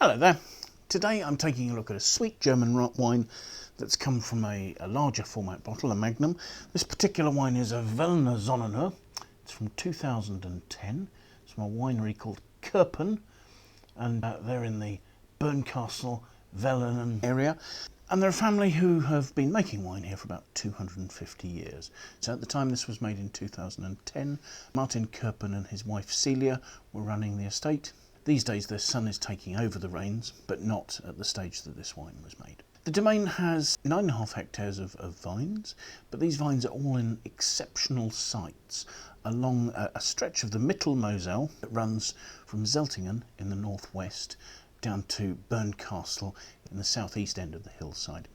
Hello there. Today I'm taking a look at a sweet German wine that's come from a larger format bottle, a magnum. This particular wine is a Wehlener Sonnenuhr. It's from 2010. It's from a winery called Kerpen, and they're in the Bernkastel, Wehlenen area. And they're a family who have been making wine here for about 250 years. So at the time this was made in 2010, Martin Kerpen and his wife Celia were running the estate. These days their son is taking over the reins, but not at the stage that this wine was made. The domain has 9.5 hectares of vines, but these vines are all in exceptional sites along a stretch of the Mittelmosel that runs from Zeltingen in the northwest down to Bernkastel in the southeast end of the hillside.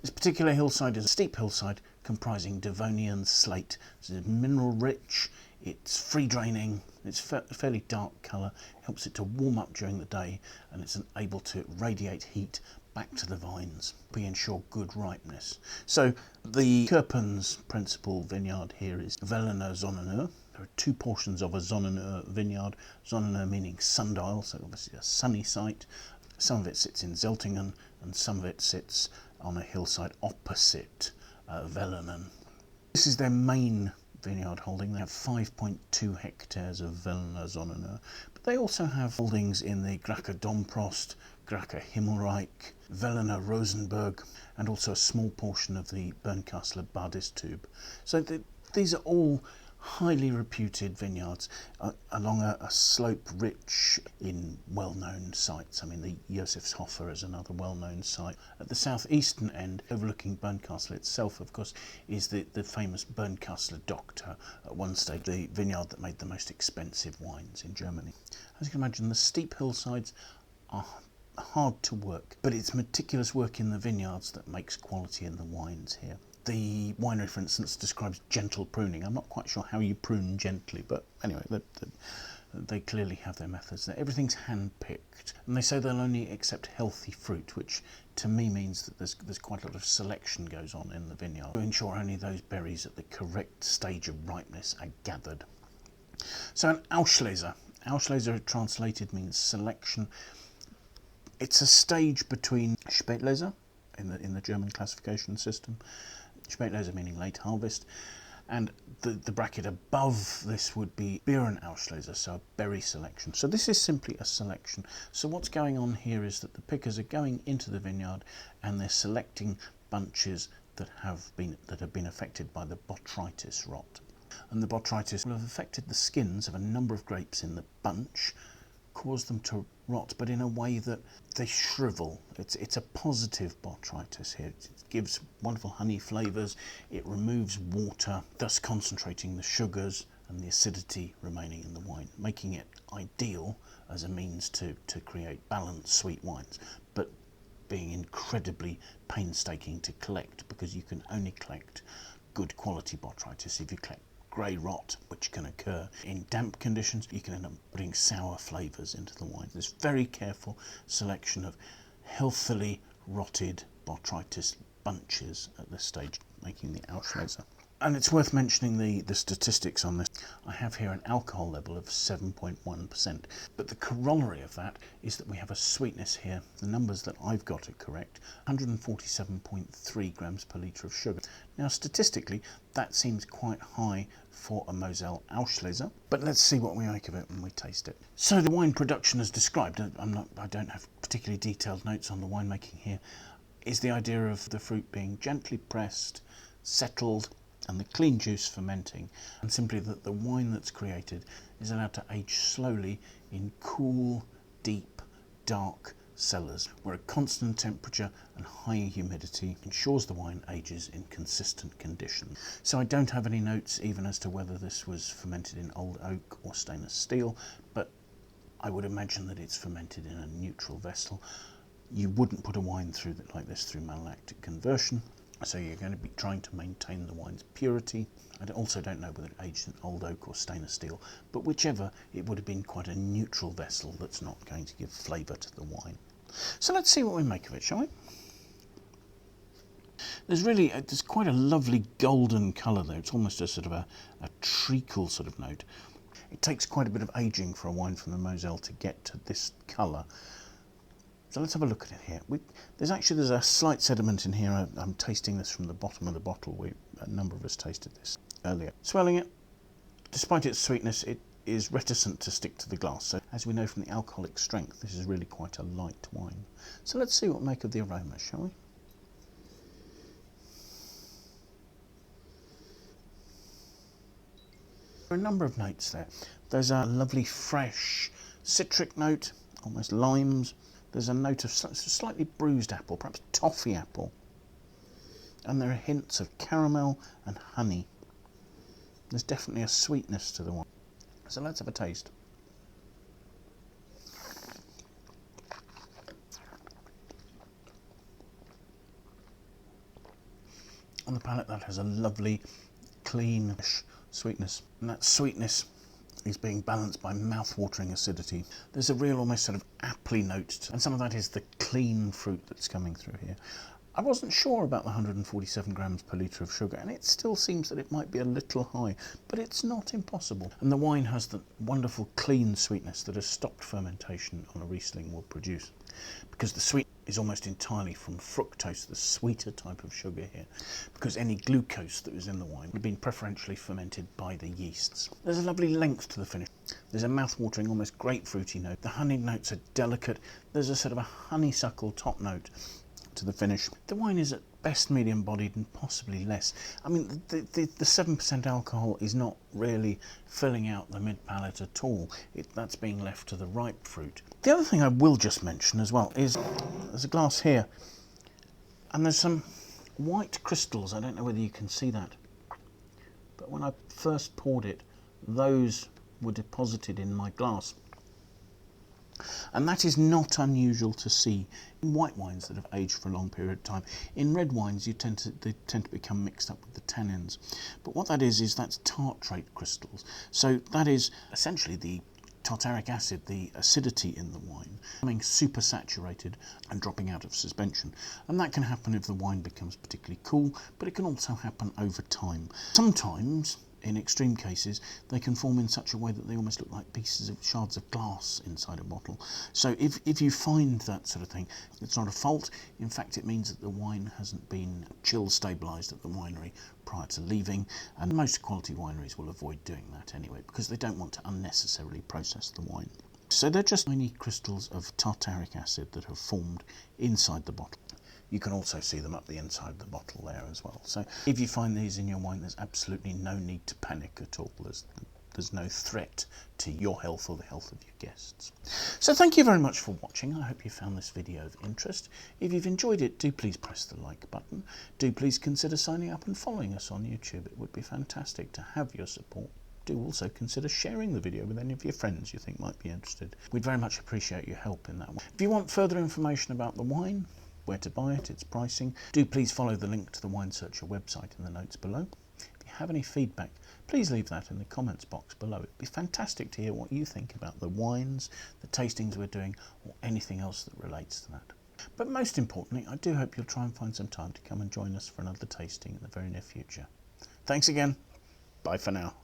This particular hillside is a steep hillside comprising Devonian slate. It's mineral rich, it's free draining, it's fairly dark colour, helps it to warm up during the day, and it's able to radiate heat back to the vines. We ensure good ripeness. So the Kerpen's principal vineyard here is Wehlener Sonnenuhr. There are two portions of a Sonnenuhr vineyard, Sonnenuhr meaning sundial, so obviously a sunny site. Some of it sits in Zeltingen and some of it sits on a hillside opposite Wehlenen. This is their main vineyard holding. They have 5.2 hectares of Wehlener Sonnenuhr, but they also have holdings in the Graacher Dombprost, Graacher Himmelreich, Wehlener Rosenberg, and also a small portion of the Bernkastler Badestube. So these are all highly reputed vineyards along a slope rich in well-known sites. I mean, the Josefshofer is another well-known site. At the southeastern end, overlooking Bernkastel itself, of course, is the famous Bernkastler Doctor, at one stage the vineyard that made the most expensive wines in Germany. As you can imagine, the steep hillsides are hard to work, but it's meticulous work in the vineyards that makes quality in the wines here. The winery, for instance, describes gentle pruning. I'm not quite sure how you prune gently, but anyway, they clearly have their methods there. Everything's hand-picked, and they say they'll only accept healthy fruit, which to me means that there's quite a lot of selection goes on in the vineyard to ensure only those berries at the correct stage of ripeness are gathered. So an Auslese. Auslese translated means selection. It's a stage between Spätlese in the German classification system. Spätlese meaning late harvest, and the bracket above this would be Beeren Auslese, so a berry selection. So this is simply a selection. So what's going on here is that the pickers are going into the vineyard and they're selecting bunches that have been affected by the botrytis rot. And the botrytis will have affected the skins of a number of grapes in the bunch, caused them to rot, but in a way that they shrivel. It's a positive botrytis here. It gives wonderful honey flavours, it removes water, thus concentrating the sugars and the acidity remaining in the wine, making it ideal as a means to create balanced sweet wines, but being incredibly painstaking to collect, because you can only collect good quality botrytis if you collect grey rot, which can occur in damp conditions. You can end up putting sour flavours into the wine. There's very careful selection of healthily rotted botrytis bunches at this stage, making the Auslese. And it's worth mentioning the statistics on this. I have here an alcohol level of 7.1%, but the corollary of that is that we have a sweetness here. The numbers that I've got are correct, 147.3 grams per litre of sugar. Now statistically, that seems quite high for a Moselle Auslese, but let's see what we make of it when we taste it. So the wine production as described, I don't have particularly detailed notes on the winemaking here, is the idea of the fruit being gently pressed, settled, and the clean juice fermenting, and simply that the wine that's created is allowed to age slowly in cool, deep, dark cellars, where a constant temperature and high humidity ensures the wine ages in consistent conditions. So I don't have any notes even as to whether this was fermented in old oak or stainless steel, but I would imagine that it's fermented in a neutral vessel. You wouldn't put a wine like this through malolactic conversion, so you're going to be trying to maintain the wine's purity. I also don't know whether it aged in old oak or stainless steel, but whichever, it would have been quite a neutral vessel that's not going to give flavour to the wine. So let's see what we make of it, shall we? There's quite a lovely golden colour there. It's almost a sort of a treacle sort of note. It takes quite a bit of aging for a wine from the Moselle to get to this colour. So let's have a look at it here. There's a slight sediment in here. I'm tasting this from the bottom of the bottle. A number of us tasted this earlier. Swelling it, despite its sweetness, it is reticent to stick to the glass. So as we know from the alcoholic strength, this is really quite a light wine. So let's see what we make of the aroma, shall we? There are a number of notes there. There's a lovely fresh citric note, almost limes. There's a note of slightly bruised apple, perhaps toffee apple. And there are hints of caramel and honey. There's definitely a sweetness to the wine. So let's have a taste. On the palate, that has a lovely, clean sweetness. And that sweetness is being balanced by mouth-watering acidity. There's a real almost sort of appley note, and some of that is the clean fruit that's coming through here. I wasn't sure about the 147 grams per litre of sugar, and it still seems that it might be a little high, but it's not impossible. And the wine has the wonderful clean sweetness that a stopped fermentation on a Riesling will produce, because the sweet is almost entirely from fructose, the sweeter type of sugar here, because any glucose that was in the wine had been preferentially fermented by the yeasts. There's a lovely length to the finish. There's a mouth-watering, almost grapefruity note. The honey notes are delicate. There's a sort of a honeysuckle top note to the finish. The wine is at best medium-bodied and possibly less. I mean, the 7% alcohol is not really filling out the mid-palate at all. That's being left to the ripe fruit. The other thing I will just mention as well is there's a glass here, and there's some white crystals. I don't know whether you can see that, but when I first poured it, those were deposited in my glass. And that is not unusual to see in white wines that have aged for a long period of time. In red wines, they tend to become mixed up with the tannins. But what that is that's tartrate crystals. So that is essentially the tartaric acid, the acidity in the wine, becoming supersaturated and dropping out of suspension. And that can happen if the wine becomes particularly cool, but it can also happen over time. Sometimes, in extreme cases, they can form in such a way that they almost look like shards of glass inside a bottle. So if you find that sort of thing, it's not a fault. In fact, it means that the wine hasn't been chill stabilised at the winery prior to leaving, and most quality wineries will avoid doing that anyway, because they don't want to unnecessarily process the wine. So they're just tiny crystals of tartaric acid that have formed inside the bottle. You can also see them up the inside of the bottle there as well. So if you find these in your wine, there's absolutely no need to panic at all. There's no threat to your health or the health of your guests. So thank you very much for watching. I hope you found this video of interest. If you've enjoyed it, do please press the like button. Do please consider signing up and following us on YouTube. It would be fantastic to have your support. Do also consider sharing the video with any of your friends you think might be interested. We'd very much appreciate your help in that way. If you want further information about the wine, where to buy it, its pricing, do please follow the link to the Wine Searcher website in the notes below. If you have any feedback, please leave that in the comments box below. It'd be fantastic to hear what you think about the wines, the tastings we're doing, or anything else that relates to that. But most importantly, I do hope you'll try and find some time to come and join us for another tasting in the very near future. Thanks again. Bye for now.